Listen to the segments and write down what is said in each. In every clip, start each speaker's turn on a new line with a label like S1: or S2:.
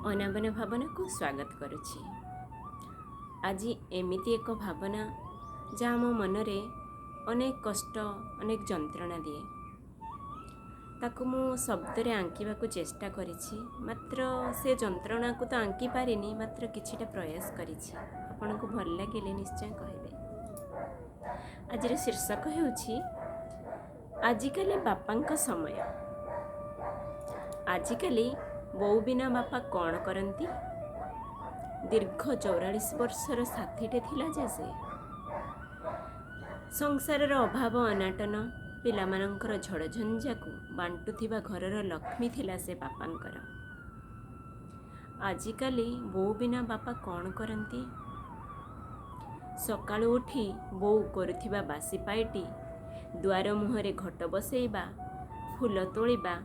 S1: ଅନାବନା ଭାବନାକୁ ସ୍ୱାଗତ କରୁଛି। ଆଜି ଏମିତି ଏକ ଭାବନା ଯାହା ଆମ ମନରେ ଅନେକ କଷ୍ଟ, ଅନେକ ଯନ୍ତ୍ରଣା ଦିଏ। ତାକୁ ମୁଁ ଶବ୍ଦରେ ଆଙ୍କିବାକୁ ଚେଷ୍ଟା କରିଛି, ମାତ୍ର ସେ ଯନ୍ତ୍ରଣାକୁ ତ ଆଙ୍କି ପାରିନି, ମାତ୍ର କିଛିଟା ପ୍ରୟାସ କରିଛି। ଆପଣଙ୍କୁ ଭଲ ଲାଗିଲେ ନିଶ୍ଚୟ କହିବେ। ଆଜିର ଶୀର୍ଷକ ହେଉଛି ଆଜିକାଲି ବାପାଙ୍କ ସମୟ। ଆଜିକାଲି ବୋଉ ବିନା ବାପା କ'ଣ କରନ୍ତି? ଦୀର୍ଘ 44 ବର୍ଷର ସାଥୀଟେ ଥିଲା ଯେ ସେ। ସଂସାରର ଅଭାବ ଅନାଟନ, ପିଲାମାନଙ୍କର ଝଡ଼ଝଞ୍ଜାକୁ ବାଣ୍ଟୁଥିବା ଘରର ଲକ୍ଷ୍ମୀ ଥିଲା ସେ ବାପାଙ୍କର। ଆଜିକାଲି ବୋଉ ବିନା ବାପା କ'ଣ କରନ୍ତି? ସକାଳୁ ଉଠି ବୋଉ କରୁଥିବା ବାସି ପାଇଟି, ଦୁଆର ମୁହଁରେ ଘଟ ବସେଇବା, ଫୁଲ ତୋଳିବା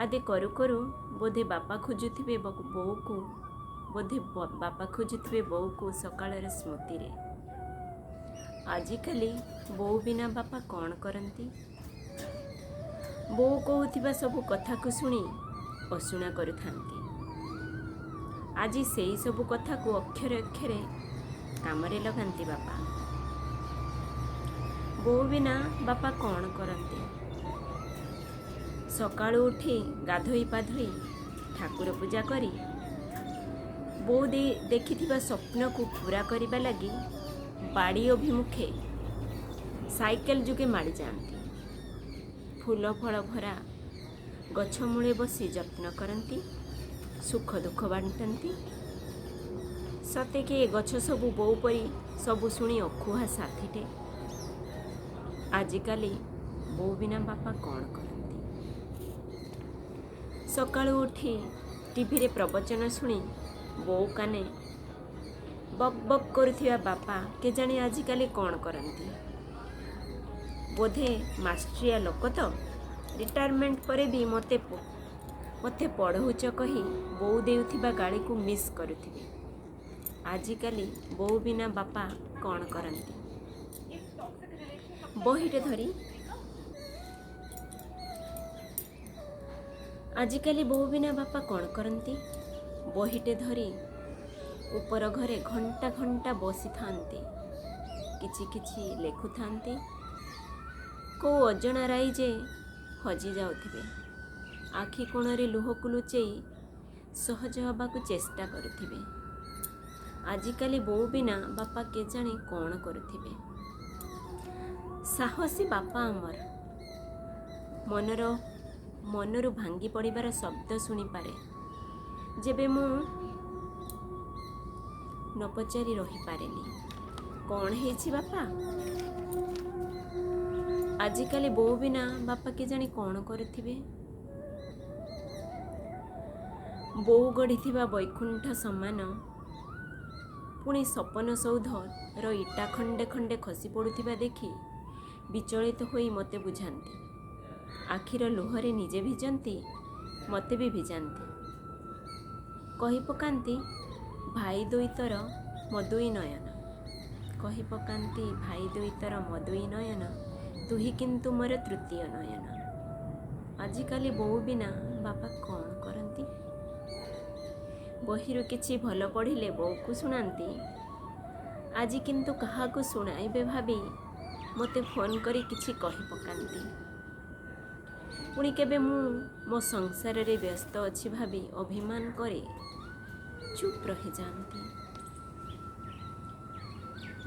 S1: ଆଦି କରୁ କରୁ ବୋଧେ ବାପା ଖୋଜୁଥିବେ ବୋଉକୁ ସକାଳର ସ୍ମୃତିରେ। ଆଜିକାଲି ବୋଉ ବିନା ବାପା କ'ଣ କରନ୍ତି? ବୋଉ କହୁଥିବା ସବୁ କଥାକୁ ଶୁଣି ଅଶୁଣା କରୁଥାନ୍ତି। ଆଜି ସେଇ ସବୁ କଥାକୁ ଅକ୍ଷରେ ଅକ୍ଷରେ କାମରେ ଲଗାନ୍ତି ବାପା। ବୋଉ ବିନା ବାପା କ'ଣ କରନ୍ତି? ସକାଳୁ ଉଠି ଗାଧୋଇ ପାଧୋଇ ଠାକୁର ପୂଜା କରି ବୋଉ ଦେଖିଥିବା ସ୍ୱପ୍ନକୁ ପୂରା କରିବା ଲାଗି ବାଡ଼ି ଅଭିମୁଖେ ସାଇକେଲ ଯୋଗେ ମାଡ଼ିଯାଆନ୍ତି। ଫୁଲ ଫଳ ଭରା ଗଛ ମୂଳେ ବସି ଯତ୍ନ କରନ୍ତି, ସୁଖ ଦୁଃଖ ବାଣ୍ଟନ୍ତି। ସତେକି ଏ ଗଛ ସବୁ ବୋଉ ପରି ସବୁ ଶୁଣି ଅଖୁହା ସାଥୀଟେ। ଆଜିକାଲି ବୋଉ ବିନା ବାପା କ'ଣ କରନ୍ତି? ସକାଳୁ ଉଠି ଟିଭିରେ ପ୍ରବଚନ ଶୁଣି ବୋଉ କାନେ ବକ୍ ବକ୍ କରୁଥିବା ବାପା କେଜାଣି ଆଜିକାଲି କ'ଣ କରନ୍ତି? ବୋଧେ ମାଷ୍ଟ୍ରିଆ ଲୋକ ତ, ରିଟାୟାରମେଣ୍ଟ ପରେ ବି ମୋତେ ପଢ଼ଉଛ କହି ବୋଉ ଦେଉଥିବା ଗାଳିକୁ ମିସ୍ କରୁଥିବେ। ଆଜିକାଲି ବୋଉ ବିନା ବାପା କ'ଣ କରନ୍ତି? ବହିଟେ ଧରି ଆଜିକାଲି ବୋଉ ବିନା ବାପା କ'ଣ କରନ୍ତି? ବହିଟେ ଧରି ଉପର ଘରେ ଘଣ୍ଟା ଘଣ୍ଟା ବସିଥାନ୍ତି, କିଛି କିଛି ଲେଖୁଥାନ୍ତି। କୋଉ ଅଜଣା ରାଇ ଯେ ହଜି ଯାଉଥିବେ। ଆଖି କୋଣରେ ଲୁହକୁ ଲୁଚେଇ ସହଜ ହେବାକୁ ଚେଷ୍ଟା କରୁଥିବେ। ଆଜିକାଲି ବୋଉ ବିନା ବାପା କେଜାଣି କ'ଣ କରୁଥିବେ। ସାହସୀ ବାପା ଆମର ମନରୁ ଭାଙ୍ଗି ପଡ଼ିବାର ଶବ୍ଦ ଶୁଣିପାରେ ଯେବେ ମୁଁ ନ ପଚାରି ରହିପାରେନି, କ'ଣ ହେଇଛି ବାପା? ଆଜିକାଲି ବୋଉ ବିନା ବାପା କେଜାଣି କ'ଣ କରୁଥିବେ। ବୋଉ ଗଢ଼ିଥିବା ବୈକୁଣ୍ଠ ସମାନ ପୁଣି ସପନ ସୌଧର ଇଟା ଖଣ୍ଡେ ଖଣ୍ଡେ ଖସି ପଡ଼ୁଥିବା ଦେଖି ବିଚଳିତ ହୋଇ ମୋତେ ବୁଝାନ୍ତି। ଆଖିର ଲୁହରେ ନିଜେ ଭିଜନ୍ତି, ମୋତେ ବି ଭିଜାନ୍ତି। କହି ପକାନ୍ତି ଭାଇ ଦୁଇତର ମଦୁଇ ନୟନ, ତୁହି କିନ୍ତୁ ମୋର ତୃତୀୟ ନୟନ। ଆଜିକାଲି ବୋଉ ବିନା ବାପା କ'ଣ କରନ୍ତି? ବହିରୁ କିଛି ଭଲ ପଢ଼ିଲେ ବୋଉକୁ ଶୁଣାନ୍ତି। ଆଜି କିନ୍ତୁ କାହାକୁ ଶୁଣାଇବେ ଭାବି ମୋତେ ଫୋନ୍ କରି କିଛି କହି ପକାନ୍ତି। ପୁଣି କେବେ ମୁଁ ମୋ ସଂସାରରେ ବ୍ୟସ୍ତ ଅଛି ଭାବି ଅଭିମାନ କରି ଚୁପ୍ ରହିଯାଆନ୍ତି।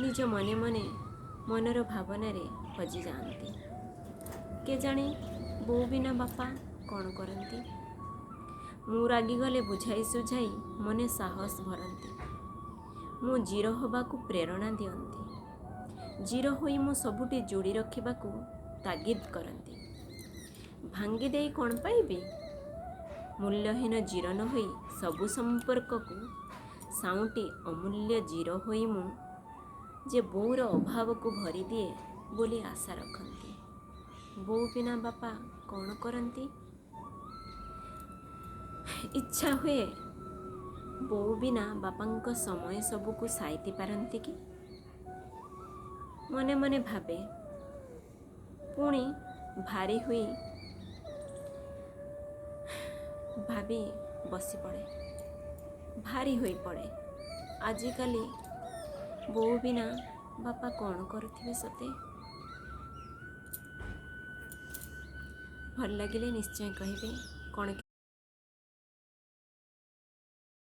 S1: ନିଜ ମନେ ମନେ ମନର ଭାବନାରେ ହଜିଯାଆନ୍ତି। କେଜାଣି ବୋଉ ବିନା ବାପା କ'ଣ କରନ୍ତି? ମୁଁ ରାଗିଗଲେ ବୁଝାଇ ସୁଝାଇ ମନେ ସାହସ ଭରନ୍ତି। ମୁଁ ଜିରୋ ହେବାକୁ ପ୍ରେରଣା ଦିଅନ୍ତି। ଜିରୋ ହୋଇ ମୁଁ ସବୁଠି ଯୋଡ଼ି ରଖିବାକୁ ତାଗିଦ କରନ୍ତି। ଭାଙ୍ଗି ଦେଇ କ'ଣ ପାଇବି? ମୂଲ୍ୟହୀନ ଜିରୋ ନ ହୋଇ ସବୁ ସମ୍ପର୍କକୁ ସାଉଁଟି ଅମୂଲ୍ୟ ଜିରୋ ହୋଇ ମୁଁ ଯେ ବୋଉର ଅଭାବକୁ ଭରିଦିଏ ବୋଲି ଆଶା ରଖନ୍ତି। ବୋଉ ବିନା ବାପା କ'ଣ କରନ୍ତି? ଇଚ୍ଛା ହୁଏ ବୋଉ ବିନା ବାପାଙ୍କ ସମୟ ସବୁକୁ ସାଇତି ପାରନ୍ତି କି? ମନେ ମନେ ଭାବେ, ପୁଣି ଭାରି ହୋଇ ଭାବି ବସି ପଡ଼େ। ଭାରି ହୋଇପଡ଼େ। ଆଜିକାଲି ବୋଉ ବିନା ବାପା କ'ଣ କରୁଥିବେ ସତେ? ଭଲ ଲାଗିଲେ ନିଶ୍ଚୟ କହିବେ କ'ଣ